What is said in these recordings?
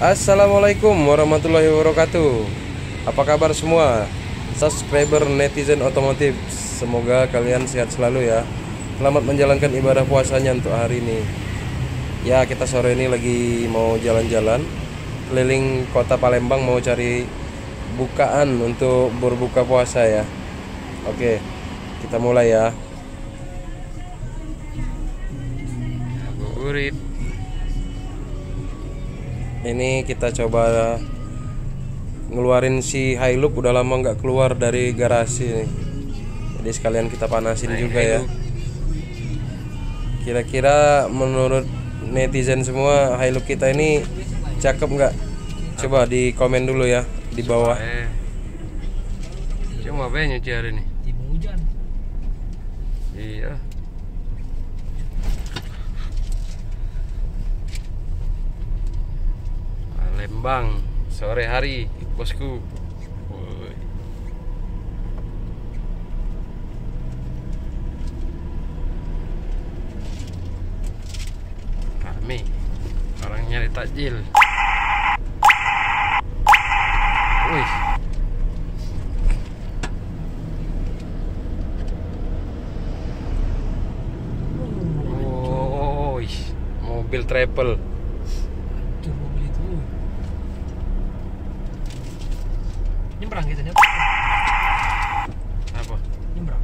Assalamualaikum warahmatullahi wabarakatuh. Apa kabar semua subscriber netizen otomotif? Semoga kalian sehat selalu ya. Selamat menjalankan ibadah puasanya untuk hari ini. Ya, kita sore ini lagi mau jalan-jalan keliling kota Palembang, mau cari bukaan untuk berbuka puasa ya. Oke, kita mulai ya. Ngabuburit. Ini kita coba ngeluarin si Hilux, udah lama nggak keluar dari garasi nih. Jadi sekalian kita panasin juga ya. Kira-kira menurut netizen semua Hilux kita ini cakep nggak? Coba di komen dulu ya di bawah. Cuma apa nyuci hari ini? Tiba hujan. Iya. Palembang sore hari bosku. Woi. Kami orang nyari takjil. Wih. Oh, mobil travel. Aduh, mobil itu. Nyebrang kita nyebrang. Apa? Nyebrang.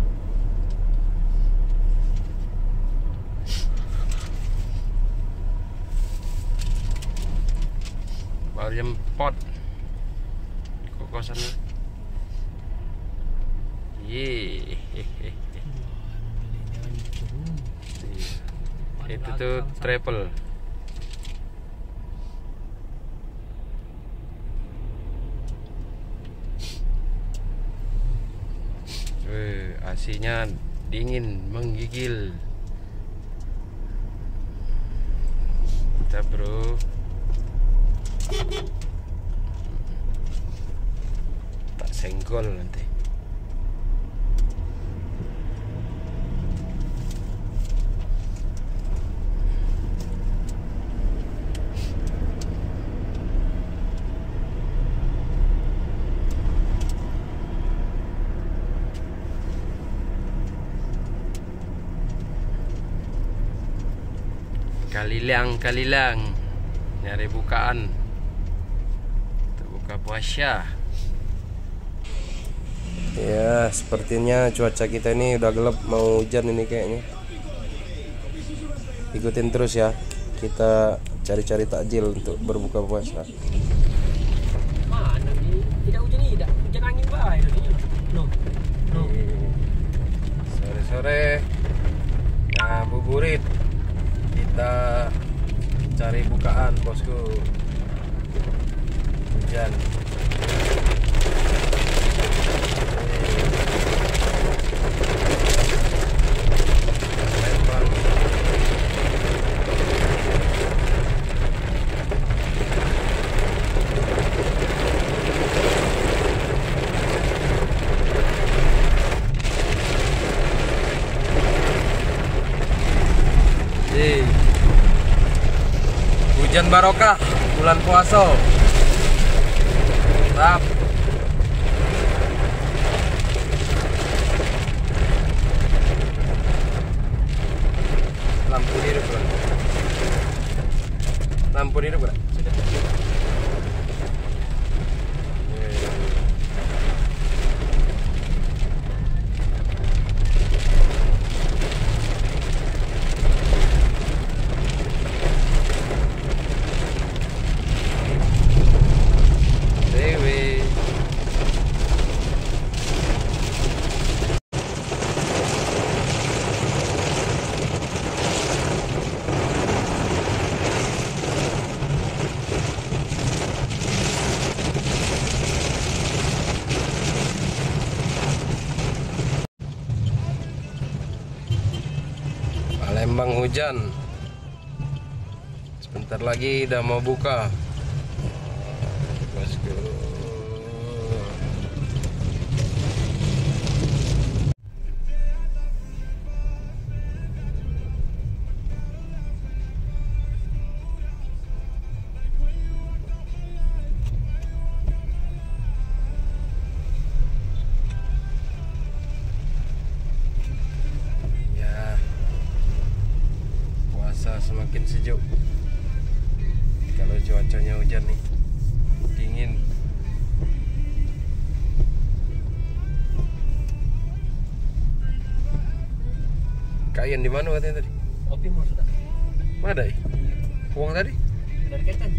Baru jemput kokosannya. Yeay. Itu tuh travel. AC-nya dingin, menggigil. Kita bro. Tak senggol nanti. Kalilang nyari bukaan untuk buka puasa. Ya, sepertinya cuaca kita ini udah gelap, mau hujan ini kayaknya. Ikutin terus ya, kita cari-cari takjil untuk berbuka puasa. Mana ni? Tidak hujan ni, tidak hujan angin baik tadi. No. Sore-sore ngabuburit, kita cari bukaan bosku. Hujan. Palembang. Hujan barokah bulan puasa. Mantap. Lampu hidup bro. Lampu hidup bro. Palembang hujan. Sebentar lagi udah mau buka. Bosku. sejuk. Kalau cuacanya hujan nih, dingin. Kalian di mana katanya tadi? Opi mau sudah. Mana ya? Uang tadi? Dari Ketan.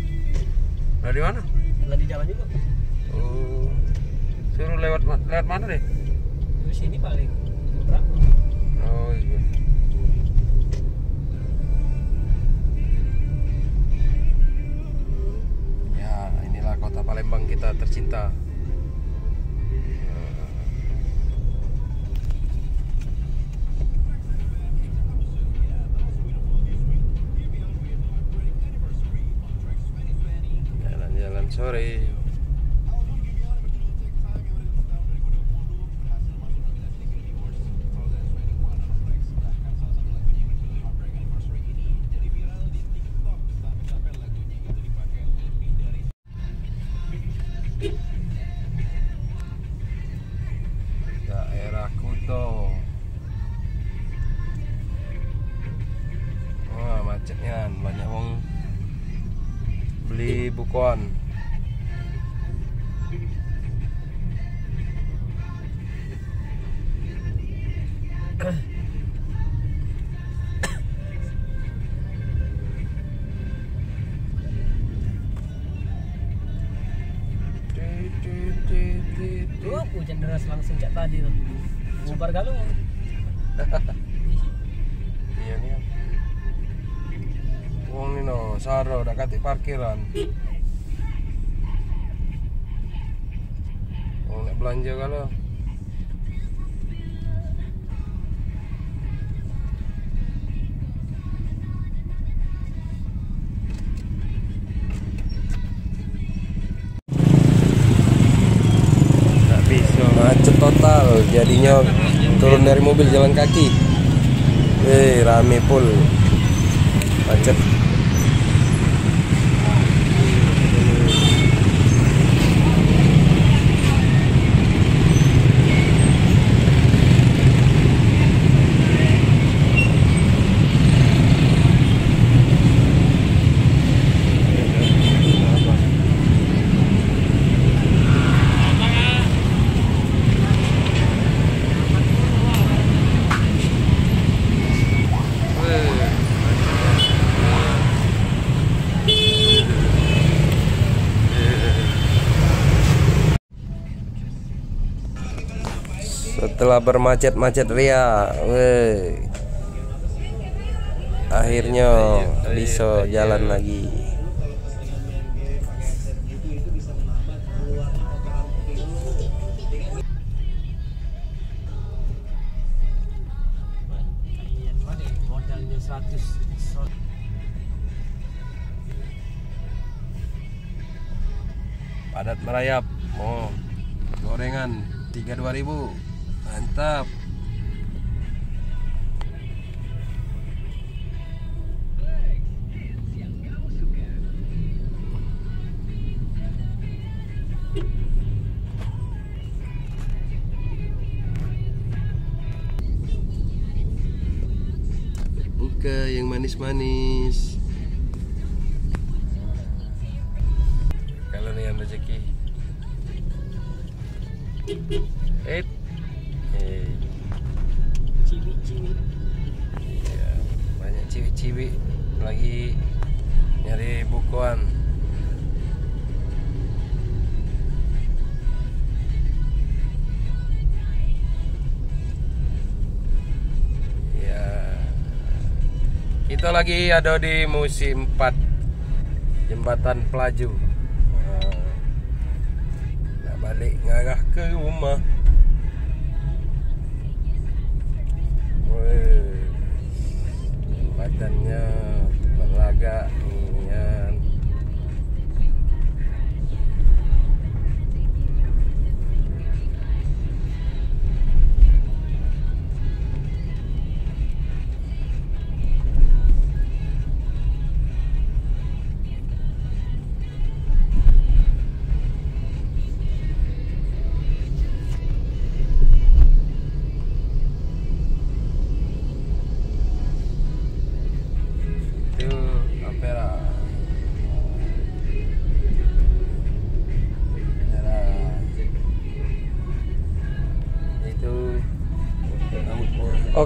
Dari mana? Lagi di jalan juga. Oh, suruh lewat mana deh? Di sini paling berapa? Oh iya. Ya, inilah kota Palembang kita tercinta. Jalan-jalan sore. Daerah Kuto. Wah, macetnya banyak wong beli bukuan. Tuh hujan deras langsung cak tadi tuh. Bubar galung. Iya nih. Wong ini no, saro udah katik parkiran. Wong nak belanja kalau. Tak bisa, macet total. Jadinya turun dari mobil jalan kaki. Rame full. Macet. Setelah bermacet-macet ria, akhirnya bisa jalan lagi. Modalnya 100. Padat merayap. Oh, gorengan 32.000. Mantap. Buka yang manis-manis. Kalau nih yang rezeki. Ciwi-ciwi. Ya, banyak ciwi-ciwi lagi nyari bukuan. Ya, kita lagi ada di musim 4 Jembatan Pelaju. Nak balik ngarah ke rumah. Badannya berlagak ringan.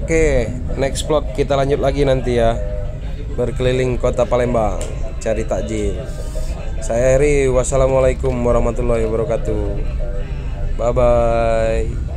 Oke, next vlog kita lanjut lagi nanti ya, berkeliling kota Palembang cari takjil. Saya Heri, wassalamualaikum warahmatullahi wabarakatuh. Bye bye.